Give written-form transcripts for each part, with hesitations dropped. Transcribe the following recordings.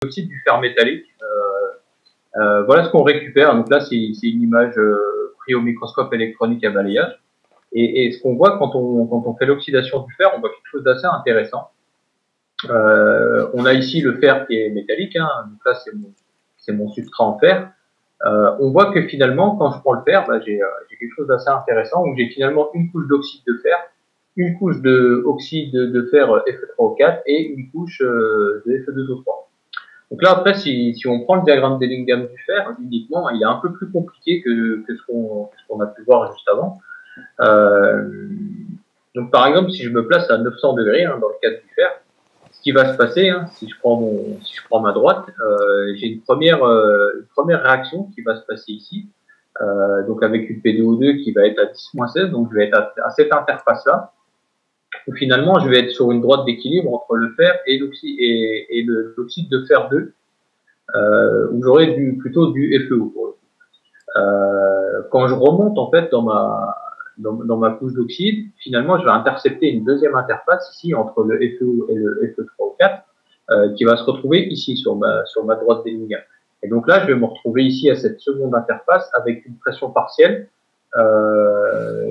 l'oxyde du fer métallique. Voilà ce qu'on récupère. Donc là, c'est une image prise au microscope électronique à balayage. Et ce qu'on voit quand on fait l'oxydation du fer, on voit quelque chose d'assez intéressant. On a ici le fer qui est métallique. Hein. Donc là, c'est mon substrat en fer. On voit que finalement, quand je prends le fer, bah, j'ai quelque chose d'assez intéressant où j'ai finalement une couche d'oxyde de fer, une couche d'oxyde de fer Fe3O4 et une couche de Fe2O3. Donc là, après, si on prend le diagramme d'Ellingham du fer, uniquement, il est un peu plus compliqué que ce qu'on a pu voir juste avant. Donc par exemple, si je me place à 900 degrés hein, dans le cadre du fer, ce qui va se passer, hein, si je prends ma droite, j'ai une première réaction qui va se passer ici, donc avec une PdO2 qui va être à 10-16, donc je vais être à cette interface-là, où finalement je vais être sur une droite d'équilibre entre le fer et l'oxyde de fer 2, où j'aurai plutôt du FeO. Quand je remonte en fait dans ma couche d'oxyde, finalement, je vais intercepter une deuxième interface ici entre le FeO et le Fe3O4 qui va se retrouver ici sur ma droite d'Ellingham. Et donc là, je vais me retrouver ici à cette seconde interface avec une pression partielle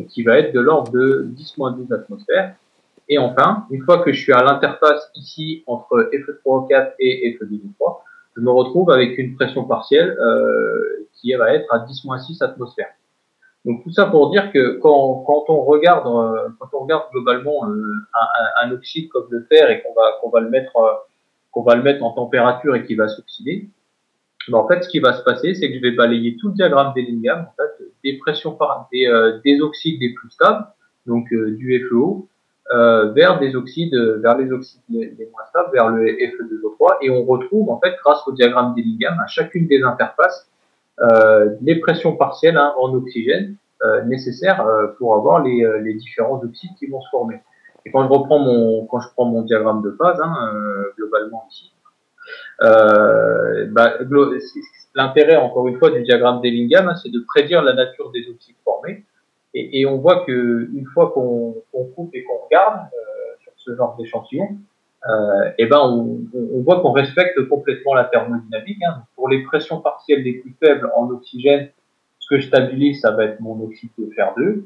qui va être de l'ordre de 10-12 atmosphères. Et enfin, une fois que je suis à l'interface ici entre Fe3O4 et Fe2O3, je me retrouve avec une pression partielle qui va être à 10-6 atmosphères. Donc tout ça pour dire que quand on regarde globalement un oxyde comme le fer et qu'on va le mettre en température et qu'il va s'oxyder, ben en fait ce qui va se passer c'est que je vais balayer tout le diagramme d'Ellingham en fait des pressions des oxydes les plus stables, donc du FeO, vers les oxydes les moins stables, vers le Fe2O3, et on retrouve en fait grâce au diagramme d'Ellingham à chacune des interfaces les pressions partielles hein, en oxygène nécessaires pour avoir les différents oxydes qui vont se former. Et quand je prends mon diagramme de phase, hein, globalement ici, l'intérêt encore une fois du diagramme d'Ellingham, hein, c'est de prédire la nature des oxydes formés. Et on voit que une fois qu'on coupe et qu'on regarde sur ce genre d'échantillon, et ben on voit qu'on respecte complètement la thermodynamique. Hein. Pour les pressions partielles les plus faibles en oxygène, ce que je stabilise, ça va être mon oxyde de fer 2.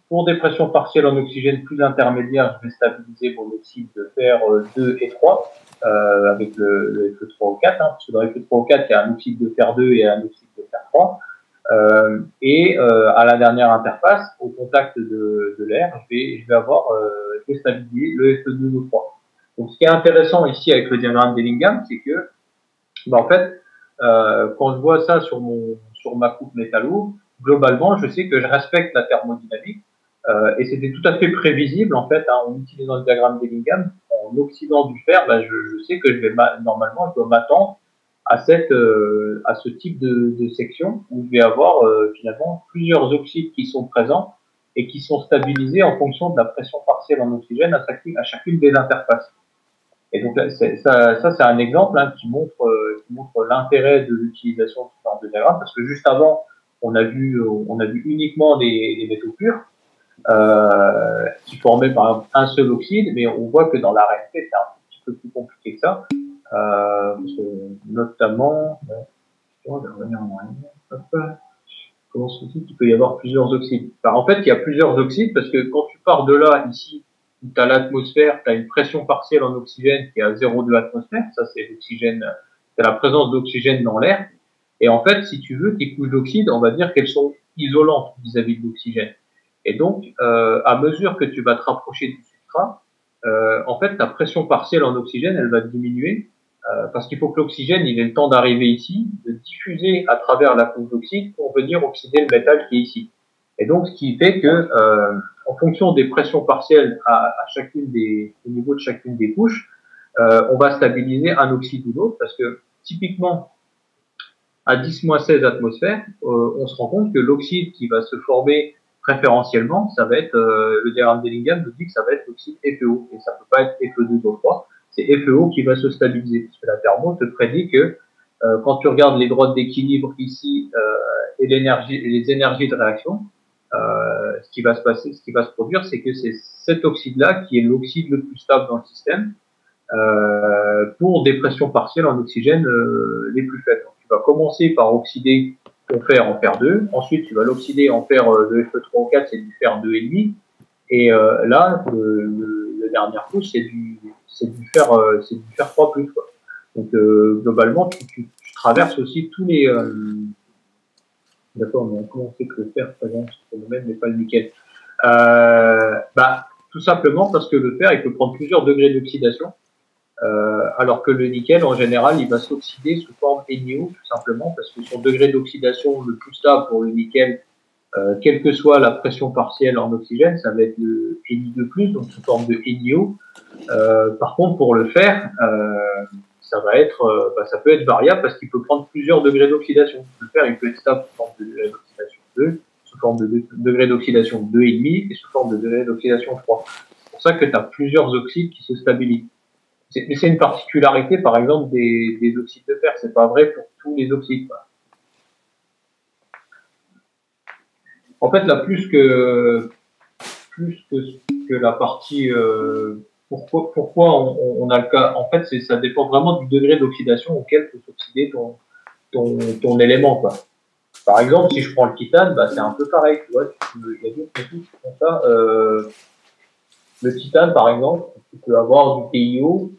Pour des pressions partielles en oxygène plus intermédiaires, je vais stabiliser mon oxyde de fer 2 et 3 avec le Fe3O4, hein, parce que dans le Fe3O4, il y a un oxyde de fer 2 et un oxyde de fer 3. À la dernière interface, au contact de l'air, je vais avoir stabilisé le Fe2O3. Donc, ce qui est intéressant ici avec le diagramme d'Ellingham, c'est que, en fait, quand je vois ça sur ma coupe métallo, globalement, je sais que je respecte la thermodynamique et c'était tout à fait prévisible en fait, hein, en utilisant le diagramme d'Ellingham, en oxydant du fer, je sais que normalement, je dois m'attendre à ce type de section où je vais avoir finalement plusieurs oxydes qui sont présents et qui sont stabilisés en fonction de la pression partielle en oxygène à chacune des interfaces. Et donc ça c'est un exemple hein, qui montre l'intérêt de l'utilisation de ce genre de diagramme, parce que juste avant on a vu uniquement des métaux purs qui formaient par exemple un seul oxyde, mais on voit que dans la réalité c'est un petit peu plus compliqué que ça. Parce que notamment, je vais revenir en arrière. Comment se fait-il qu'il peut y avoir plusieurs oxydes? En fait, il y a plusieurs oxydes parce que quand tu pars de là, ici, où tu as l'atmosphère, tu as une pression partielle en oxygène qui est à 0,2 atmosphère. Ça, c'est l'oxygène, c'est la présence d'oxygène dans l'air. Et en fait, si tu veux, tes couches d'oxyde, on va dire qu'elles sont isolantes vis-à-vis de l'oxygène. Et donc, à mesure que tu vas te rapprocher du substrat, en fait, ta pression partielle en oxygène, elle va diminuer parce qu'il faut que l'oxygène il ait le temps d'arriver ici, de diffuser à travers la couche d'oxyde pour venir oxyder le métal qui est ici. Et donc, ce qui fait que, en fonction des pressions partielles au niveau de chacune des couches, on va stabiliser un oxyde ou l'autre, parce que typiquement, à 10-16 atmosphères, on se rend compte que l'oxyde qui va se former préférentiellement, ça va être, le diagramme d'Ellingham nous dit que ça va être l'oxyde FeO, et ça peut pas être Fe2O3, c'est FeO qui va se stabiliser, parce que la thermo te prédit que quand tu regardes les droites d'équilibre ici et les énergies de réaction, ce qui va se produire, c'est que c'est cet oxyde-là qui est l'oxyde le plus stable dans le système, pour des pressions partielles en oxygène les plus faibles. Donc, tu vas commencer par oxyder ton fer en fer 2, ensuite tu vas l'oxyder en fer de Fe3O4, c'est du fer 2,5, et là, le dernier coup, c'est du fer 3+. Quoi. Donc globalement, tu traverses aussi tous les... D'accord, mais comment on sait que le fer présente ce phénomène, mais pas le nickel tout simplement parce que le fer, il peut prendre plusieurs degrés d'oxydation, alors que le nickel, en général, il va s'oxyder sous forme NiO, tout simplement, parce que son degré d'oxydation le plus stable pour le nickel, quelle que soit la pression partielle en oxygène, ça va être le Ni2+, donc sous forme de NiO. Par contre, pour le fer, ça va être, ça peut être variable parce qu'il peut prendre plusieurs degrés d'oxydation. Le fer, il peut être stable sous forme de degré d'oxydation 2, sous forme de degré d'oxydation 2,5 et sous forme de degré d'oxydation 3. C'est pour ça que tu as plusieurs oxydes qui se stabilisent. Mais c'est une particularité, par exemple, des oxydes de fer. C'est pas vrai pour tous les oxydes. En fait, là, plus que la partie pourquoi on a le cas. En fait, ça dépend vraiment du degré d'oxydation auquel peut s'oxyder ton élément, quoi. Par exemple, si je prends le titane, c'est un peu pareil, tu vois. Il y a d'autres métaux qui font ça. Le titane, par exemple, tu peux avoir du TiO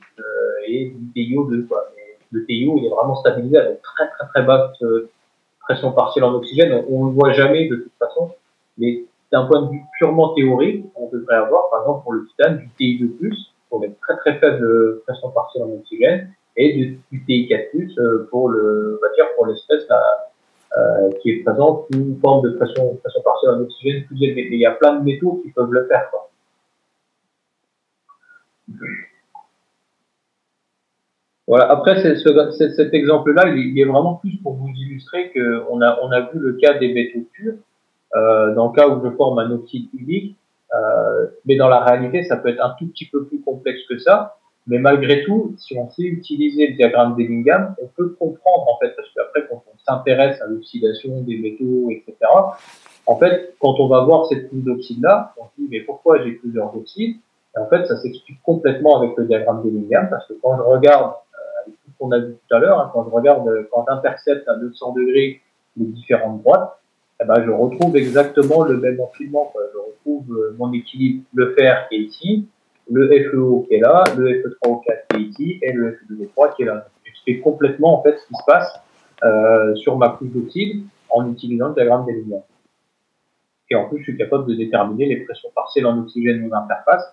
et du TiO2, quoi. Mais le TiO, il est vraiment stabilisé avec très très très basse pression partielle en oxygène. On ne le voit jamais de toute façon, mais d'un point de vue purement théorique, on devrait avoir, par exemple, pour le titane, du Ti2+, pour les très très faibles pression partielle en oxygène, et du Ti4+, pour l'espèce qui est présente sous une forme de pression partielle en oxygène plus élevée. Mais il y a plein de métaux qui peuvent le faire, quoi. Voilà. Après, cet exemple-là, il est vraiment plus pour vous illustrer qu'on a vu le cas des métaux purs, dans le cas où je forme un oxyde unique, mais dans la réalité, ça peut être un tout petit peu plus complexe que ça. Mais malgré tout, si on sait utiliser le diagramme d'Ellingham, on peut comprendre, en fait, parce qu'après, quand on s'intéresse à l'oxydation des métaux, etc., en fait, quand on va voir cette poule d'oxyde-là, on se dit, mais pourquoi j'ai plusieurs oxydes? Et en fait, ça s'explique complètement avec le diagramme d'Ellingham, parce que quand je regarde, avec tout ce qu'on a vu tout à l'heure, quand j'intercepte à 200 degrés les différentes droites, je retrouve exactement le même enfilement. Je retrouve mon équilibre, le fer qui est ici, le FeO qui est là, le Fe3O4 qui est ici, et le Fe2O3 qui est là. Je fais complètement en fait ce qui se passe sur ma couche d'oxyde en utilisant le diagramme d'Ellingham. Et en plus, je suis capable de déterminer les pressions partielles en oxygène en interface,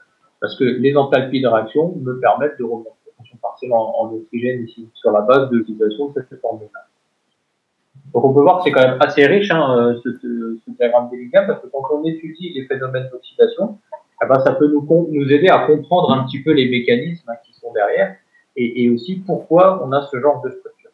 parce que les enthalpies de réaction me permettent de remonter les pressions partielles en oxygène ici, sur la base de l'utilisation de cette formule-là. Donc on peut voir que c'est quand même assez riche, ce diagramme d'Ellingham, parce que quand on étudie les phénomènes d'oxydation, ça peut nous aider à comprendre un petit peu les mécanismes qui sont derrière, et aussi pourquoi on a ce genre de structure.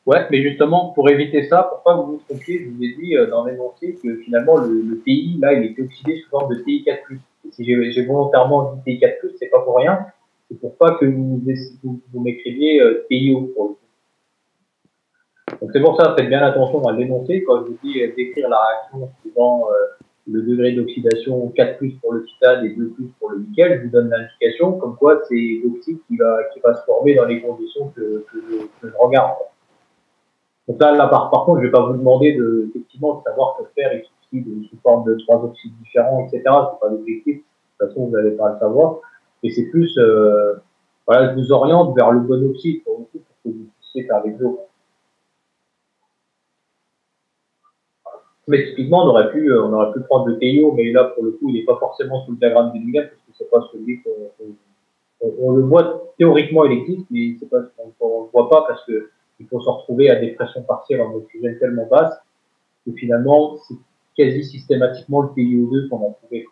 Ouais, mais justement, pour éviter ça, pour pas vous trompiez, je vous ai dit dans l'énoncé que finalement le TI, là, il était oxydé sous forme de TI4+. Et si j'ai volontairement dit TI4+, c'est pas pour rien, c'est pour pas que vous m'écriviez TIO pour le coup. Donc c'est pour ça, faites bien attention à l'énoncé quand je vous dis décrire la réaction suivant le degré d'oxydation 4+ pour le titane et 2+ pour le nickel. Je vous donne l'indication comme quoi c'est l'oxyde qui va se former dans les conditions que je regarde. Donc là par contre, je vais pas vous demander effectivement de savoir que le fer est sous forme de 3 oxydes différents, etc. C'est pas l'objectif. De toute façon, vous n'allez pas le savoir. Et c'est plus, je vous oriente vers le bon oxyde pour que vous puissiez faire l'exo. Mais typiquement, on aurait pu prendre le TiO, mais là, pour le coup, il n'est pas forcément sous le diagramme d'Ellingham, parce que c'est pas celui on le voit théoriquement, il existe, mais c'est pas, on le voit pas parce que il faut se retrouver à des pressions partielles en oxygène tellement basses que finalement, c'est quasi systématiquement le TiO2 qu'on a trouvé.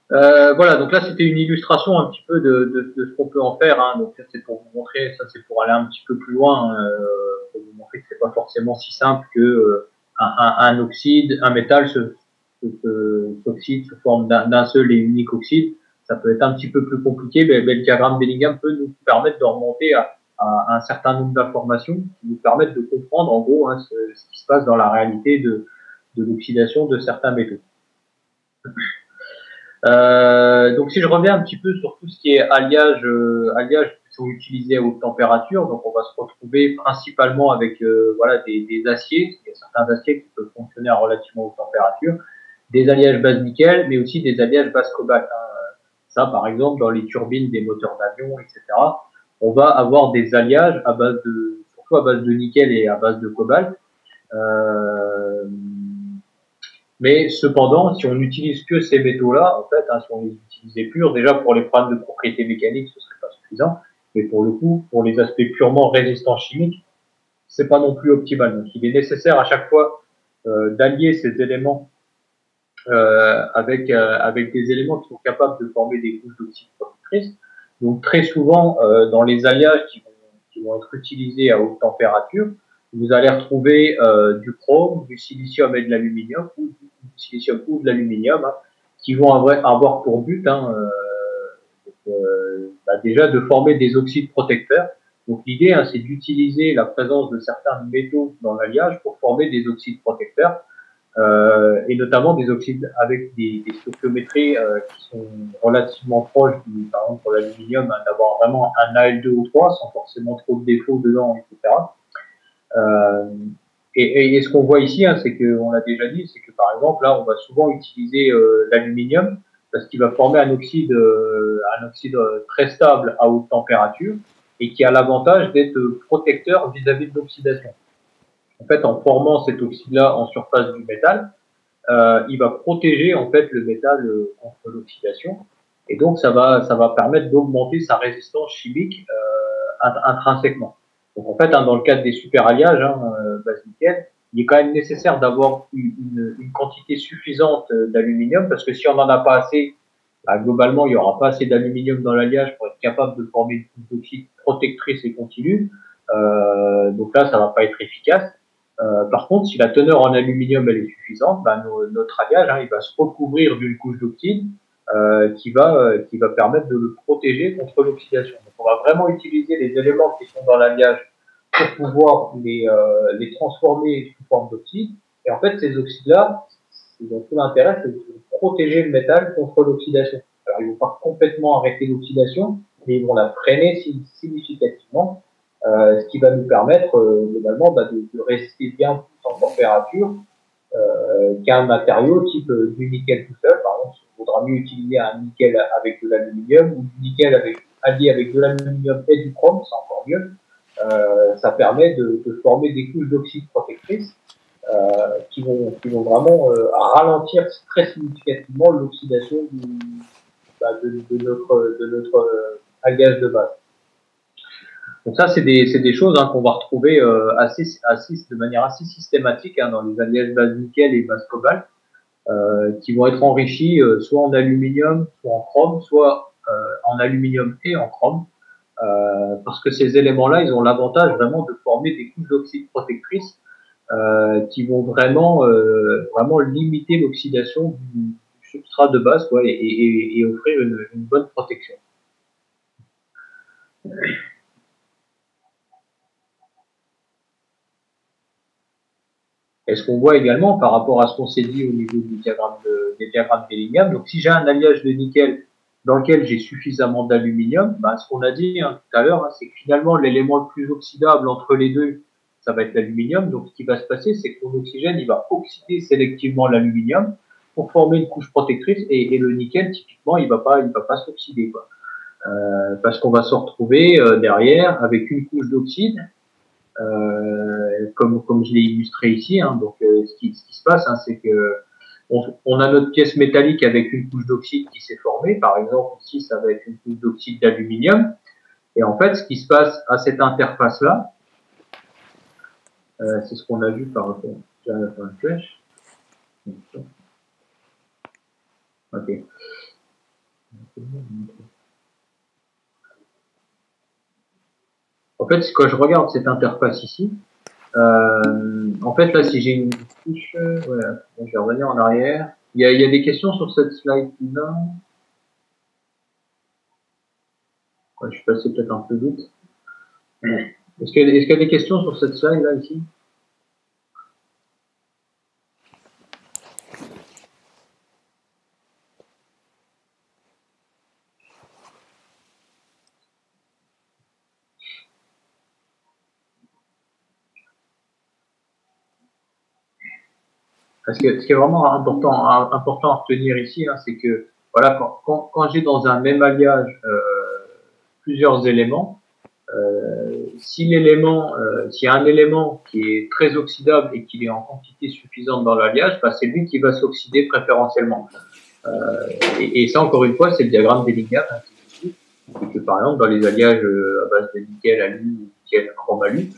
Voilà, donc là c'était une illustration un petit peu de ce qu'on peut en faire. Donc ça c'est pour vous montrer, ça c'est pour aller un petit peu plus loin, pour vous montrer que c'est pas forcément si simple que un oxyde, un métal s'oxyde sous forme d'un seul et unique oxyde. ça peut être un petit peu plus compliqué, mais le diagramme Bellingham peut nous permettre de remonter à un certain nombre d'informations qui nous permettent de comprendre en gros hein, ce qui se passe dans la réalité de l'oxydation de certains métaux. Donc si je reviens un petit peu sur tout ce qui est alliage qui sont utilisés à haute température, donc on va se retrouver principalement avec voilà des aciers, il y a certains aciers qui peuvent fonctionner à relativement haute température, des alliages base nickel, mais aussi des alliages base cobalt. Hein. Ça, par exemple, dans les turbines des moteurs d'avion, etc., on va avoir des alliages à base surtout à base de nickel et à base de cobalt. Mais cependant, si on n'utilise que ces métaux-là, en fait, hein, si on les utilisait purs, déjà pour les problèmes de propriétés mécaniques, ce serait pas suffisant. Mais pour le coup, pour les aspects purement résistants chimiques, c'est pas non plus optimal. Donc, il est nécessaire à chaque fois d'allier ces éléments avec des éléments qui sont capables de former des couches d'oxyde protectrices. Donc, très souvent, dans les alliages qui vont être utilisés à haute température, vous allez retrouver du chrome, du silicium et de l'aluminium, ou du silicium ou de l'aluminium, hein, qui vont avoir pour but déjà de former des oxydes protecteurs. Donc l'idée, hein, c'est d'utiliser la présence de certains métaux dans l'alliage pour former des oxydes protecteurs, et notamment des oxydes avec des stoichiométries qui sont relativement proches, par exemple pour l'aluminium, hein, d'avoir vraiment un Al2O3 sans forcément trop de défauts dedans, etc. Et ce qu'on voit ici, hein, c'est qu'on l'a déjà dit, c'est que par exemple là, on va souvent utiliser l'aluminium parce qu'il va former un oxyde très stable à haute température et qui a l'avantage d'être protecteur vis-à-vis de l'oxydation. En fait, en formant cet oxyde-là en surface du métal, il va protéger en fait le métal contre l'oxydation, et donc ça va permettre d'augmenter sa résistance chimique intrinsèquement. Donc en fait, hein, dans le cadre des super alliages, hein, base nickel, il est quand même nécessaire d'avoir une quantité suffisante d'aluminium, parce que si on n'en a pas assez, bah, globalement, il n'y aura pas assez d'aluminium dans l'alliage pour être capable de former une couche d'oxyde protectrice et continue. Donc là, ça va pas être efficace. Par contre, si la teneur en aluminium elle est suffisante, bah, notre alliage hein, il va se recouvrir d'une couche d'oxyde qui va permettre de le protéger contre l'oxydation. Donc, on va vraiment utiliser les éléments qui sont dans l'alliage pour pouvoir les transformer sous forme d'oxyde. Et en fait, ces oxydes-là, tout l'intérêt, c'est de protéger le métal contre l'oxydation. Alors, ils vont pas complètement arrêter l'oxydation, mais ils vont la freiner significativement, ce qui va nous permettre globalement de résister bien plus en température qu'un matériau type du nickel tout seul. Par exemple, il vaudra mieux utiliser un nickel avec de l'aluminium ou du nickel allié avec de l'aluminium et du chrome, c'est encore mieux. Ça permet de former des couches d'oxyde protectrices qui vont vraiment ralentir très significativement l'oxydation de notre alliage de base. Donc ça, c'est des choses hein, qu'on va retrouver de manière assez systématique hein, dans les alliages base nickel et base cobalt, qui vont être enrichis soit en aluminium, soit en chrome, soit en aluminium et en chrome, parce que ces éléments-là, ils ont l'avantage vraiment de former des couches d'oxyde protectrices qui vont vraiment limiter l'oxydation du substrat de base, quoi, et offrir une bonne protection. Et ce qu'on voit également par rapport à ce qu'on s'est dit au niveau des diagrammes Bellingham, donc si j'ai un alliage de nickel dans lequel j'ai suffisamment d'aluminium, bah, ce qu'on a dit hein, tout à l'heure, hein, c'est que finalement l'élément le plus oxydable entre les deux, ça va être l'aluminium. Donc ce qui va se passer, c'est que mon oxygène, il va oxyder sélectivement l'aluminium pour former une couche protectrice, et le nickel, typiquement, il va pas s'oxyder, quoi. Parce qu'on va se retrouver derrière avec une couche d'oxyde, comme je l'ai illustré ici. Hein. Donc, ce qui se passe, hein, c'est que on a notre pièce métallique avec une couche d'oxyde qui s'est formée. Par exemple, ici, ça va être une couche d'oxyde d'aluminium. Et en fait, ce qui se passe à cette interface-là, c'est ce qu'on a vu par rapport à la flèche. Ok. En fait, quand je regarde cette interface ici, en fait, là, si j'ai une couche, voilà, je vais revenir en arrière. Il y a des questions sur cette slide-là. Je suis passé peut-être un peu vite. Est-ce qu'il y a des questions sur cette slide là ici? Ce qui est vraiment important à retenir ici, hein, c'est que voilà, quand j'ai dans un même alliage plusieurs éléments, s'il y a un élément qui est très oxydable et qu'il est en quantité suffisante dans l'alliage, bah, c'est lui qui va s'oxyder préférentiellement. Et ça, encore une fois, c'est le diagramme d'Ellingham, hein, et que par exemple dans les alliages à base de nickel, alu ou nickel, chrome, alu,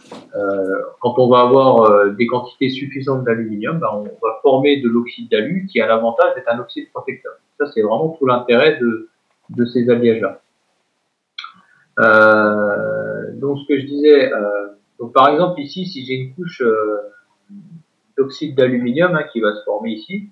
quand on va avoir des quantités suffisantes d'aluminium, ben, on va former de l'oxyde d'alu qui a l'avantage d'être un oxyde protecteur. Ça, c'est vraiment tout l'intérêt de ces alliages-là. Donc, ce que je disais, donc par exemple ici, si j'ai une couche d'oxyde d'aluminium hein, qui va se former ici,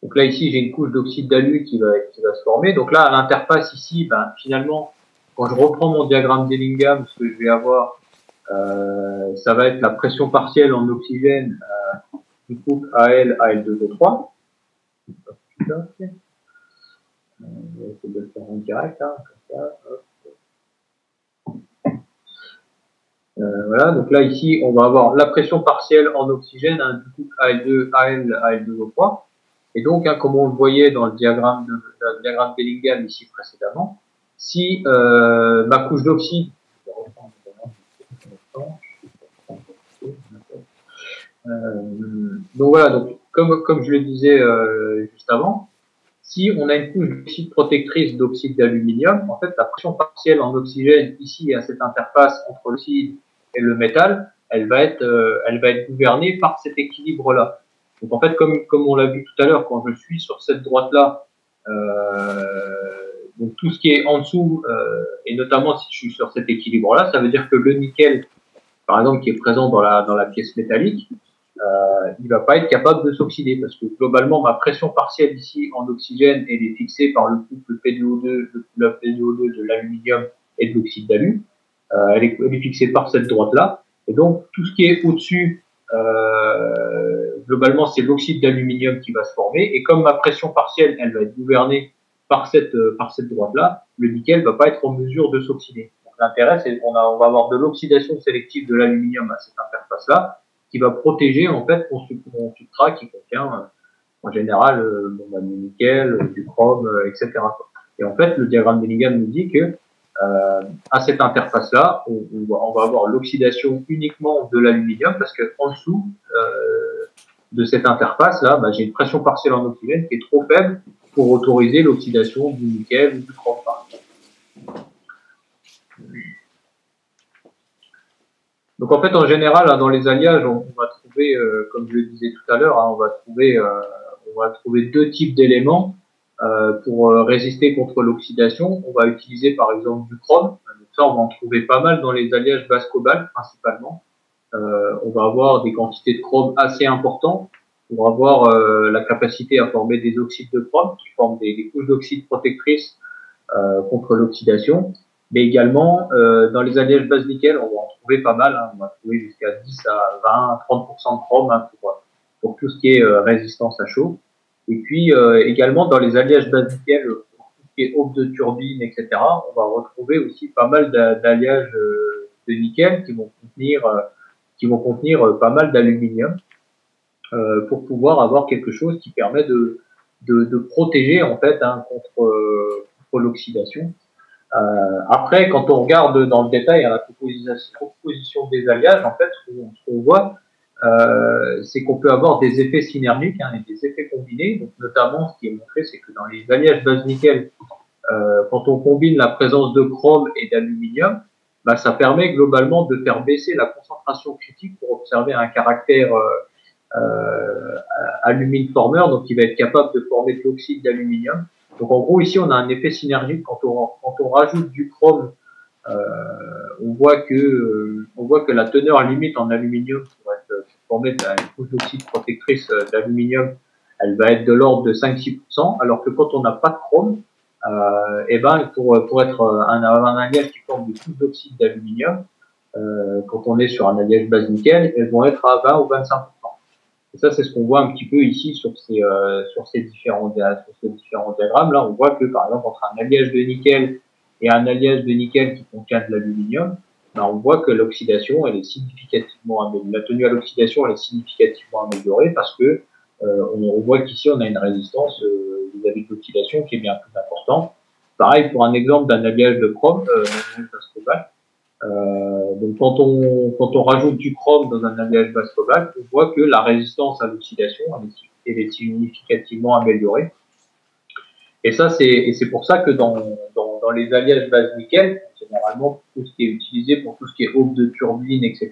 donc là ici j'ai une couche d'oxyde d'alu qui va se former. Donc là à l'interface ici, ben, finalement, quand je reprends mon diagramme d'Ellingham, ce que je vais avoir, ça va être la pression partielle en oxygène du couple AL, AL2O3. On va essayer de le faire en direct, hein, comme ça. Voilà, donc là ici on va avoir la pression partielle en oxygène hein, du couple AL2, AL2O3. Et donc, hein, comme on le voyait dans le diagramme d'Ellingham ici précédemment, si ma couche d'oxyde, donc voilà, donc comme je le disais juste avant, si on a une couche d'oxyde protectrice d'oxyde d'aluminium, en fait la pression partielle en oxygène ici à cette interface entre l'oxyde et le métal, elle va être gouvernée par cet équilibre-là. Donc en fait, comme on l'a vu tout à l'heure, quand je suis sur cette droite-là, donc tout ce qui est en dessous, et notamment si je suis sur cet équilibre-là, ça veut dire que le nickel, par exemple, qui est présent dans la pièce métallique, il va pas être capable de s'oxyder parce que globalement, ma pression partielle ici en oxygène, elle est fixée par le couple PdO2, le PdO2 de l'aluminium et de l'oxyde d'alu. Elle est fixée par cette droite-là. Et donc, tout ce qui est au-dessus, globalement, c'est l'oxyde d'aluminium qui va se former. Et comme ma pression partielle, elle va être gouvernée par cette droite-là, le nickel va pas être en mesure de s'oxyder. Donc, l'intérêt, c'est qu'on va avoir de l'oxydation sélective de l'aluminium à cette interface-là, qui va protéger, en fait, mon substrat qui contient, en général, du nickel, du chrome, etc. Et en fait, le diagramme d'Ellingham nous dit que à cette interface-là, on va avoir l'oxydation uniquement de l'aluminium parce que en dessous de cette interface-là, bah, j'ai une pression partielle en oxygène qui est trop faible pour autoriser l'oxydation du nickel ou du chrome, par exemple. Donc en fait, en général, hein, dans les alliages, on va trouver, comme je le disais tout à l'heure, hein, on va trouver deux types d'éléments. Pour résister contre l'oxydation, on va utiliser par exemple du chrome. Donc ça, on va en trouver pas mal dans les alliages basse cobalt principalement. On va avoir des quantités de chrome assez importantes pour avoir la capacité à former des oxydes de chrome qui forment des couches d'oxyde protectrices contre l'oxydation. Mais également, dans les alliages base nickel, on va en trouver pas mal. Hein. On va trouver jusqu'à 10 à 20, 30% de chrome hein, pour tout ce qui est résistance à chaud. Et puis également dans les alliages base nickel, pour tout ce qui est aube de turbine, etc., on va retrouver aussi pas mal d'alliages de nickel qui vont contenir pas mal d'aluminium pour pouvoir avoir quelque chose qui permet de protéger en fait hein, contre l'oxydation. Après, quand on regarde dans le détail à la composition des alliages, en fait, ce qu'on voit, c'est qu'on peut avoir des effets synergiques hein, et des effets combinés. Donc, notamment, ce qui est montré, c'est que dans les alliages base nickel, quand on combine la présence de chrome et d'aluminium, bah, ça permet globalement de faire baisser la concentration critique pour observer un caractère alumine formeur, donc qui va être capable de former de l'oxyde d'aluminium. Donc en gros ici on a un effet synergique quand on rajoute du chrome, on voit que la teneur limite en aluminium pour former de la couche d'oxyde protectrice d'aluminium, elle va être de l'ordre de 5-6%, alors que quand on n'a pas de chrome, Et ben pour être un alliage qui forme des couches d'oxyde d'aluminium, quand on est sur un alliage base nickel, elles vont être à 20 ou 25%. Et ça, c'est ce qu'on voit un petit peu ici sur ces différents diagrammes. Là, on voit que, par exemple, entre un alliage de nickel et un alliage de nickel qui contient de l'aluminium, ben, on voit que l'oxydation, elle est significativement améliorée. La tenue à l'oxydation, elle est significativement améliorée parce que on voit qu'ici, on a une résistance vis-à-vis de l'oxydation qui est bien plus importante. Pareil, pour un exemple d'un alliage de chrome, donc quand on rajoute du chrome dans un alliage basse cobalt, on voit que la résistance à l'oxydation elle est significativement améliorée. Et ça c'est pour ça que dans les alliages base nickel, généralement tout ce qui est utilisé pour tout ce qui est aube de turbine, etc.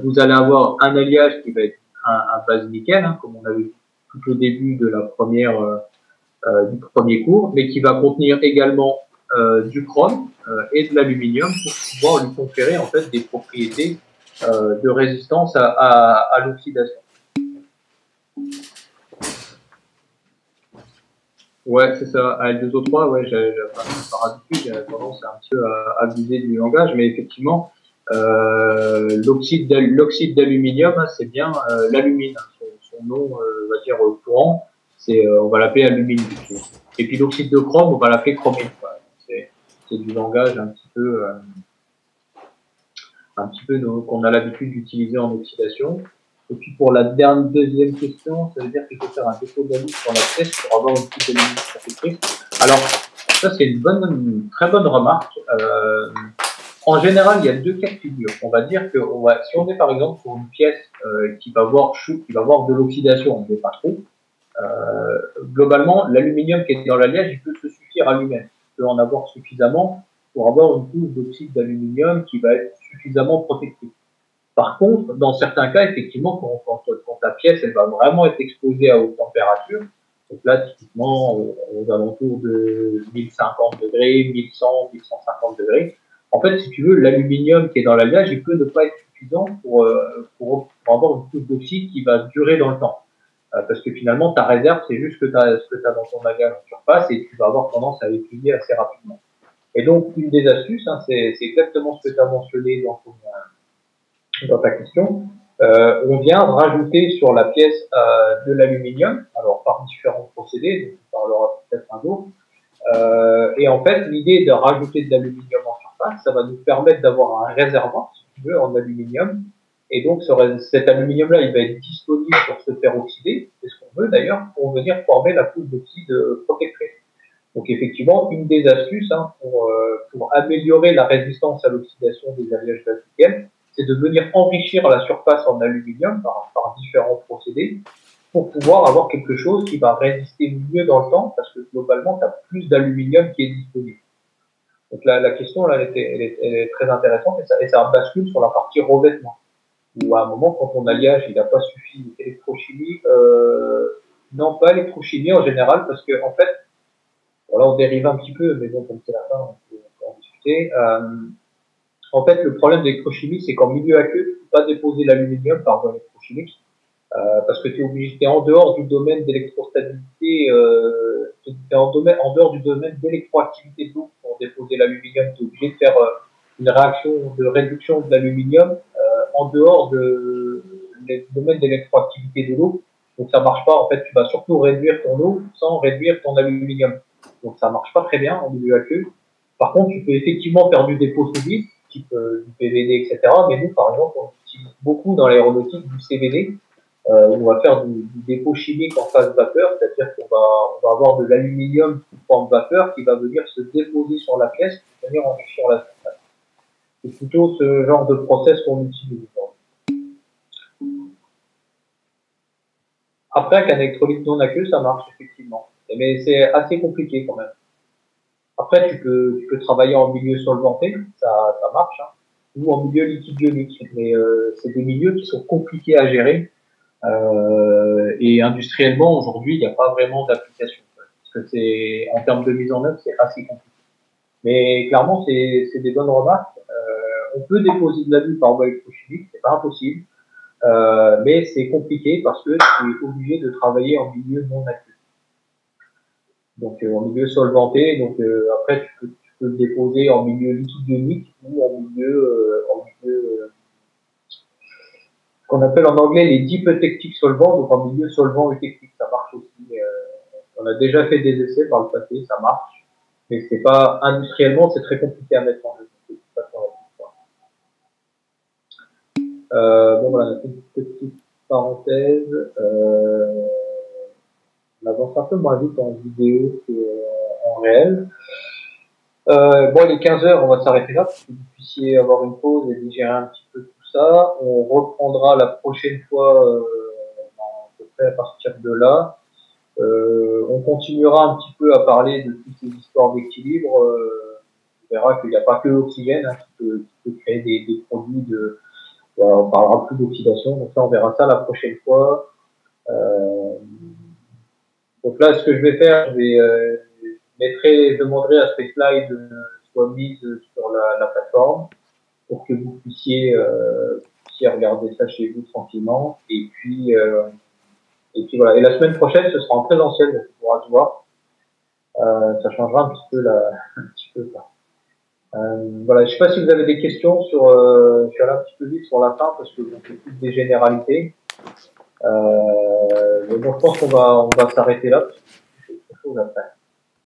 Vous allez avoir un alliage qui va être un base nickel, hein, comme on avait vu tout au début de la du premier cours, mais qui va contenir également du chrome et de l'aluminium pour pouvoir lui conférer en fait des propriétés de résistance à l'oxydation. Ouais, c'est ça. À L2O3, ouais, par habitude, j'ai tendance à un petit peu à abuser du langage, mais effectivement, l'oxyde d'aluminium, c'est bien l'alumine. Son nom, on va dire courant, on va l'appeler alumine. Et puis l'oxyde de chrome, on va l'appeler chromine. C'est du langage un petit peu qu'on a l'habitude d'utiliser en oxydation. Et puis pour la deuxième question, ça veut dire qu'il faut faire un dépôt d'alumine sur la pièce pour avoir une couche d'alumine protectrice. Alors, ça c'est une très bonne remarque. En général, il y a deux cas de figure. On va dire que si on est par exemple sur une pièce qui va avoir de l'oxydation, mais pas trop, globalement, l'aluminium qui est dans l'alliage, il peut se suffire à lui-même. Il peut en avoir suffisamment pour avoir une couche d'oxyde d'aluminium qui va être suffisamment protectrice. Par contre, dans certains cas, effectivement, quand ta pièce elle va vraiment être exposée à haute température, donc là, typiquement, aux alentours de 1050 degrés, 1100, 1150 degrés, en fait, si tu veux, l'aluminium qui est dans l'alliage, il peut ne pas être suffisant pour avoir une couche d'oxyde qui va durer dans le temps. Parce que finalement, ta réserve, c'est juste ce que tu as dans ton alliage en surface et tu vas avoir tendance à l'étudier assez rapidement. Et donc, une des astuces, hein, c'est exactement ce que tu as mentionné dans ta question. On vient rajouter sur la pièce de l'aluminium, alors par différents procédés, donc on parlera peut-être un jour. Et en fait, l'idée de rajouter de l'aluminium en surface, ça va nous permettre d'avoir un réservoir, si tu veux, en aluminium. Et donc, cet aluminium-là, il va être disponible pour se faire oxyder, c'est ce qu'on veut d'ailleurs, pour venir former la couche d'oxyde protectrice. Donc, effectivement, une des astuces hein, pour améliorer la résistance à l'oxydation des alliages basiques, c'est de venir enrichir la surface en aluminium par différents procédés pour pouvoir avoir quelque chose qui va résister mieux dans le temps parce que globalement, tu as plus d'aluminium qui est disponible. Donc la question, là, elle est très intéressante et ça bascule sur la partie revêtement. Où à un moment, quand ton alliage il n'a pas suffi électrochimie, non pas électrochimie en général, parce que en fait, voilà, on dérive un petit peu, mais bon, comme c'est la fin, on peut en discuter. En fait, le problème d'électrochimie, c'est qu'en milieu aqueux, tu ne peux pas déposer l'aluminium par voie électrochimique, parce que tu es en dehors du domaine d'électrostabilité, tu es en dehors du domaine d'électroactivité de l'eau pour déposer l'aluminium. Tu es obligé de faire une réaction de réduction de l'aluminium en dehors du domaine d'électroactivité de l'eau. Donc ça marche pas. En fait, tu vas surtout réduire ton eau sans réduire ton aluminium. Donc ça marche pas très bien en milieu aqueux. Par contre, tu peux effectivement faire du dépôt sous-vide, type du PVD, etc. Mais nous, par exemple, on utilise beaucoup dans l'aéronautique du CVD. On va faire du dépôt chimique en phase vapeur, c'est-à-dire qu'on va avoir de l'aluminium sous forme vapeur qui va venir se déposer sur la pièce pour venir enrichir la surface. C'est plutôt ce genre de process qu'on utilise. Après, avec un électrolyte non aqueux, ça marche effectivement. Mais c'est assez compliqué quand même. Après, tu peux travailler en milieu solventé, ça marche, hein, ou en milieu liquide ionique. Mais c'est des milieux qui sont compliqués à gérer. Et industriellement, aujourd'hui, il n'y a pas vraiment d'application. Parce que en termes de mise en œuvre, c'est assez compliqué. Mais clairement, c'est des bonnes remarques. On peut déposer de l'alu par voie électrochimique, c'est pas impossible. Mais c'est compliqué parce que tu es obligé de travailler en milieu non aqueux. Donc en milieu solventé. Donc après tu peux le déposer en milieu liquide ionique ou en milieu ce qu'on appelle en anglais les deep eutectic solvants, donc en milieu solvant eutectique, ça marche aussi. On a déjà fait des essais par le passé, ça marche, mais c'est pas industriellement, c'est très compliqué à mettre en jeu. Bon voilà, une petite parenthèse. On avance un peu moins vite en vidéo qu'en réel. Bon, il est 15 heures, on va s'arrêter là pour que vous puissiez avoir une pause et digérer un petit peu tout ça. On reprendra la prochaine fois à peu près à partir de là. On continuera un petit peu à parler de toutes ces histoires d'équilibre. On verra qu'il n'y a pas que l'oxygène qui peut créer des produits de. Voilà, on parlera plus d'oxydation. Donc ça, on verra ça la prochaine fois. Donc là, ce que je vais faire, je demanderai à ce que les slides soient mises sur la plateforme pour que vous puissiez regarder ça chez vous tranquillement. Et puis voilà. Et la semaine prochaine, ce sera en présentiel, donc on pourra se voir. Ça changera un petit peu un petit peu ça. Voilà. Je sais pas si vous avez des questions sur. Je suis allé un petit peu vite sur la fin parce que c'est plus des généralités. Mais bon, je pense qu'on va s'arrêter là parce que c'est quelque chose à faire.